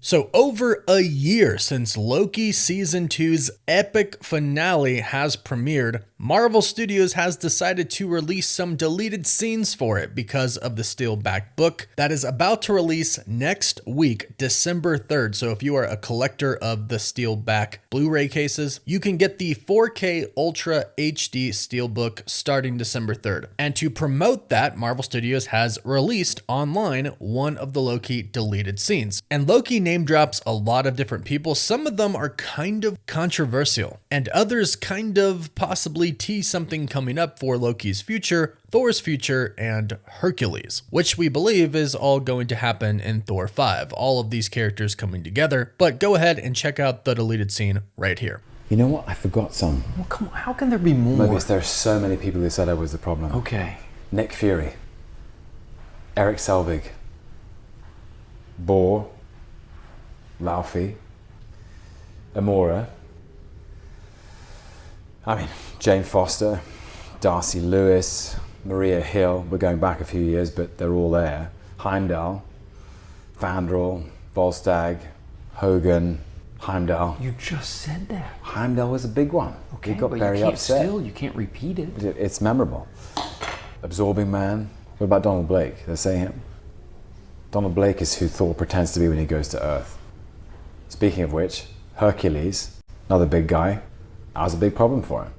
So over a year since Loki Season 2's epic finale has premiered, Marvel Studios has decided to release some deleted scenes for it because of the Steelback book that is about to release next week, December 3rd. So if you are a collector of the Steelback Blu-ray cases, you can get the 4K Ultra HD Steelbook starting December 3rd. And to promote that, Marvel Studios has released online one of the Loki deleted scenes. And Loki name drops a lot of different people. Some of them are kind of controversial, and others kind of possibly tease something coming up for Loki's future, Thor's future, and Hercules, which we believe is all going to happen in Thor 5, all of these characters coming together. But go ahead and check out the deleted scene right here. You know what? I forgot some. Well, come on, how can there be more? Maybe there's so many people who said I was the problem. Okay. Nick Fury, Eric Selvig, Boar, Laufey, Amora, Jane Foster, Darcy Lewis, Maria Hill. We're going back a few years, but they're all there. Heimdall, Vandal, Volstagg, Hogan, Heimdall. You just said that. Heimdall was a big one. Okay, he got but very you can't upset. you can't repeat it. It's memorable. Absorbing Man. What about Donald Blake? Did I say him? Donald Blake is who Thor pretends to be when he goes to Earth. Speaking of which, Hercules, another big guy, that was a big problem for him.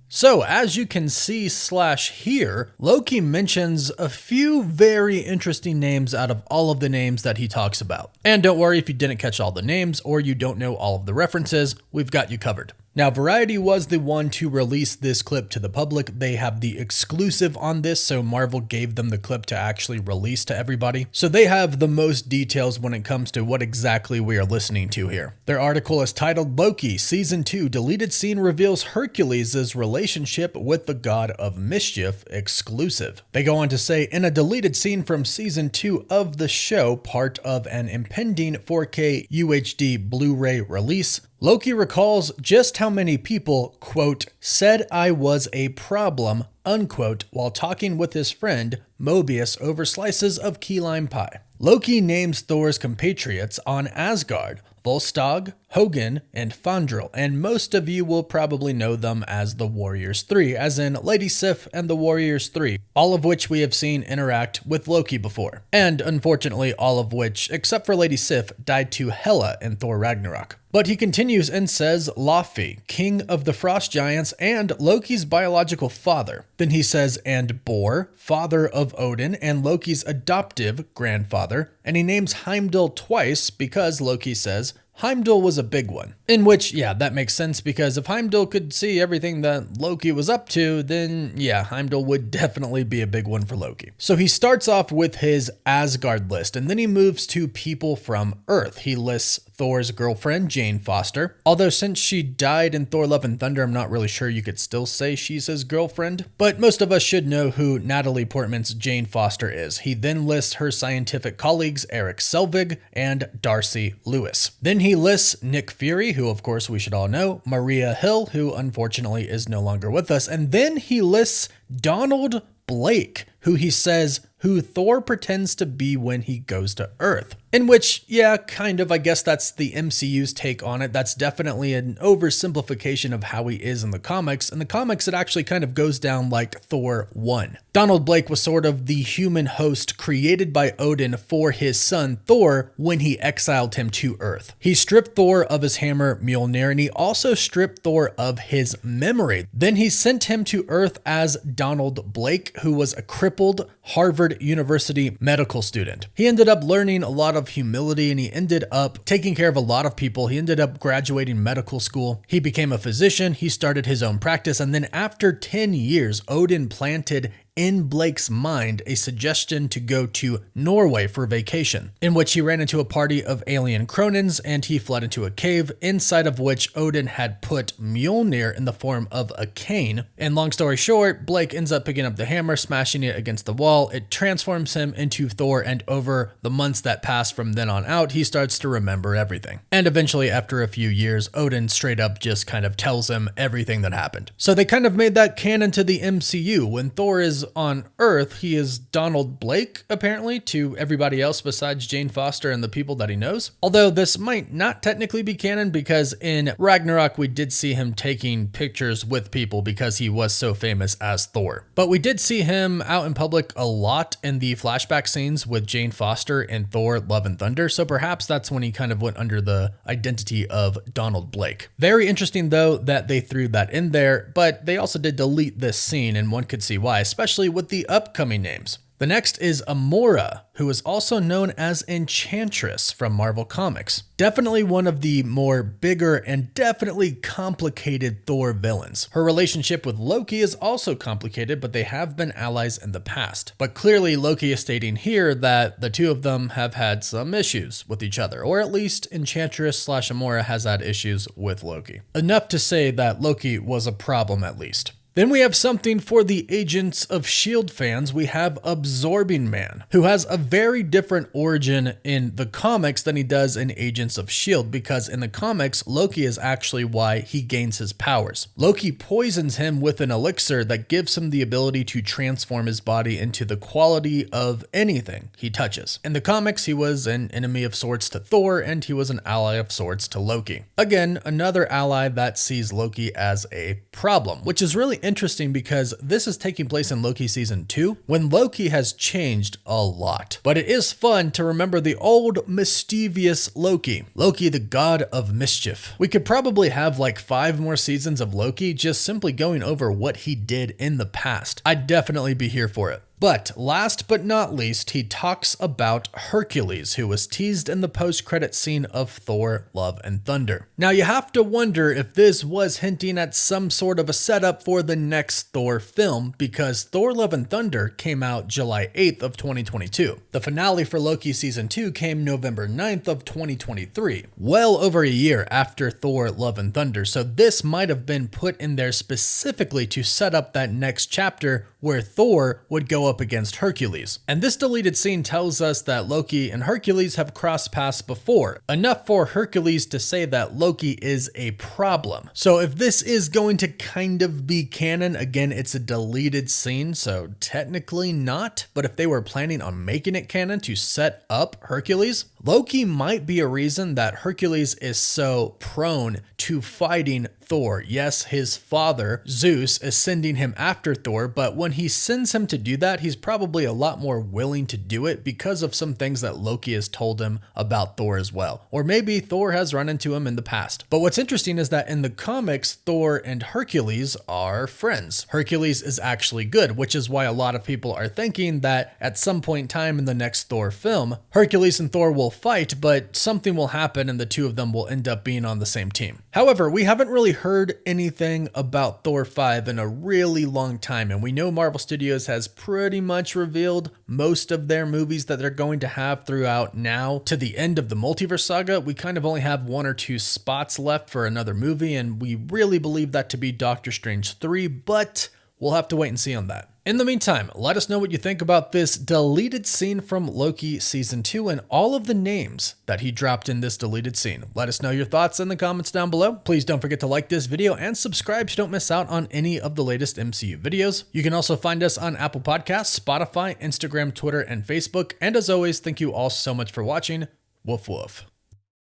So as you can see / hear, Loki mentions a few very interesting names out of all of the names that he talks about. And don't worry if you didn't catch all the names or you don't know all of the references, we've got you covered. Now, Variety was the one to release this clip to the public. They have the exclusive on this, so Marvel gave them the clip to actually release to everybody. So they have the most details when it comes to what exactly we are listening to here. Their article is titled Loki Season 2 Deleted Scene Reveals Hercules' Relationship with the God of Mischief exclusive. They go on to say, in a deleted scene from Season 2 of the show, part of an impending 4K UHD Blu-ray release, Loki recalls just how many people, quote, said I was a problem, unquote, while talking with his friend Mobius over slices of key lime pie. Loki names Thor's compatriots on Asgard, Volstagg, Hogan, and Fandral, and most of you will probably know them as the Warriors 3, as in Lady Sif and the Warriors 3, all of which we have seen interact with Loki before. And unfortunately, all of which, except for Lady Sif, died to Hela in Thor Ragnarok. But he continues and says Laufey, king of the frost giants and Loki's biological father. Then he says, and Bor, father of Odin and Loki's adoptive grandfather, and he names Heimdall twice because Loki says Heimdall was a big one. In which, yeah, that makes sense because if Heimdall could see everything that Loki was up to, then yeah, Heimdall would definitely be a big one for Loki. So he starts off with his Asgard list and then he moves to people from Earth. He lists Thor's girlfriend, Jane Foster. Although since she died in Thor Love and Thunder, I'm not really sure you could still say she's his girlfriend. But most of us should know who Natalie Portman's Jane Foster is. He then lists her scientific colleagues, Eric Selvig and Darcy Lewis. Then he lists Nick Fury, who of course we should all know, Maria Hill, who unfortunately is no longer with us. And then he lists Donald Blake, who he says who Thor pretends to be when he goes to Earth. In which, yeah, kind of, I guess that's the MCU's take on it. That's definitely an oversimplification of how he is in the comics. In the comics, it actually kind of goes down like Thor 1. Donald Blake was sort of the human host created by Odin for his son Thor when he exiled him to Earth. He stripped Thor of his hammer Mjolnir, and he also stripped Thor of his memory. Then he sent him to Earth as Donald Blake, who was a crippled Harvard University medical student. He ended up learning a lot of humility and he ended up taking care of a lot of people. He ended up graduating medical school. He became a physician. He started his own practice. And then after 10 years, Odin planted in Blake's mind a suggestion to go to Norway for vacation, in which he ran into a party of alien Cronins and he fled into a cave, inside of which Odin had put Mjolnir in the form of a cane. And long story short, Blake ends up picking up the hammer, smashing it against the wall. It transforms him into Thor, and over the months that pass from then on out, he starts to remember everything. And eventually, after a few years, Odin straight up just kind of tells him everything that happened. So they kind of made that canon to the MCU. When Thor is on Earth, he is Donald Blake, apparently, to everybody else besides Jane Foster and the people that he knows. Although this might not technically be canon, because in Ragnarok we did see him taking pictures with people because he was so famous as Thor. But we did see him out in public a lot in the flashback scenes with Jane Foster in Thor: Love and Thunder, so perhaps that's when he kind of went under the identity of Donald Blake. Very interesting though that they threw that in there, but they also did delete this scene, and one could see why, especially with the upcoming names. The next is Amora, who is also known as Enchantress from Marvel Comics. Definitely one of the more bigger and definitely complicated Thor villains. Her relationship with Loki is also complicated, but they have been allies in the past. But clearly Loki is stating here that the two of them have had some issues with each other, or at least Enchantress / Amora has had issues with Loki. Enough to say that Loki was a problem at least. Then we have something for the Agents of S.H.I.E.L.D. fans. We have Absorbing Man, who has a very different origin in the comics than he does in Agents of S.H.I.E.L.D., because in the comics, Loki is actually why he gains his powers. Loki poisons him with an elixir that gives him the ability to transform his body into the quality of anything he touches. In the comics, he was an enemy of sorts to Thor, and he was an ally of sorts to Loki. Again, another ally that sees Loki as a problem, which is really interesting because this is taking place in Loki season 2, when Loki has changed a lot. But it is fun to remember the old mischievous Loki. Loki, the god of mischief. We could probably have like 5 more seasons of Loki just simply going over what he did in the past. I'd definitely be here for it. But last but not least, he talks about Hercules, who was teased in the post-credit scene of Thor: Love and Thunder. Now you have to wonder if this was hinting at some sort of a setup for the next Thor film, because Thor: Love and Thunder came out July 8th of 2022. The finale for Loki season 2 came November 9th of 2023, well over a year after Thor: Love and Thunder, so this might have been put in there specifically to set up that next chapter where Thor would go up against Hercules. And this deleted scene tells us that Loki and Hercules have crossed paths before, enough for Hercules to say that Loki is a problem. So if this is going to kind of be canon, again, it's a deleted scene, so technically not, but if they were planning on making it canon to set up Hercules, Loki might be a reason that Hercules is so prone to fighting Thor. Yes, his father, Zeus, is sending him after Thor, but when he sends him to do that, he's probably a lot more willing to do it because of some things that Loki has told him about Thor as well. Or maybe Thor has run into him in the past. But what's interesting is that in the comics, Thor and Hercules are friends. Hercules is actually good, which is why a lot of people are thinking that at some point in time in the next Thor film, Hercules and Thor will fight, but something will happen and the two of them will end up being on the same team. However, we haven't really heard anything about Thor 5 in a really long time, and we know Marvel Studios has pretty much revealed most of their movies that they're going to have throughout now to the end of the multiverse saga. We kind of only have 1 or 2 spots left for another movie, and we really believe that to be Doctor Strange 3, but we'll have to wait and see on that. In the meantime, let us know what you think about this deleted scene from Loki Season 2 and all of the names that he dropped in this deleted scene. Let us know your thoughts in the comments down below. Please don't forget to like this video and subscribe so you don't miss out on any of the latest MCU videos. You can also find us on Apple Podcasts, Spotify, Instagram, Twitter, and Facebook. And as always, thank you all so much for watching. Woof woof.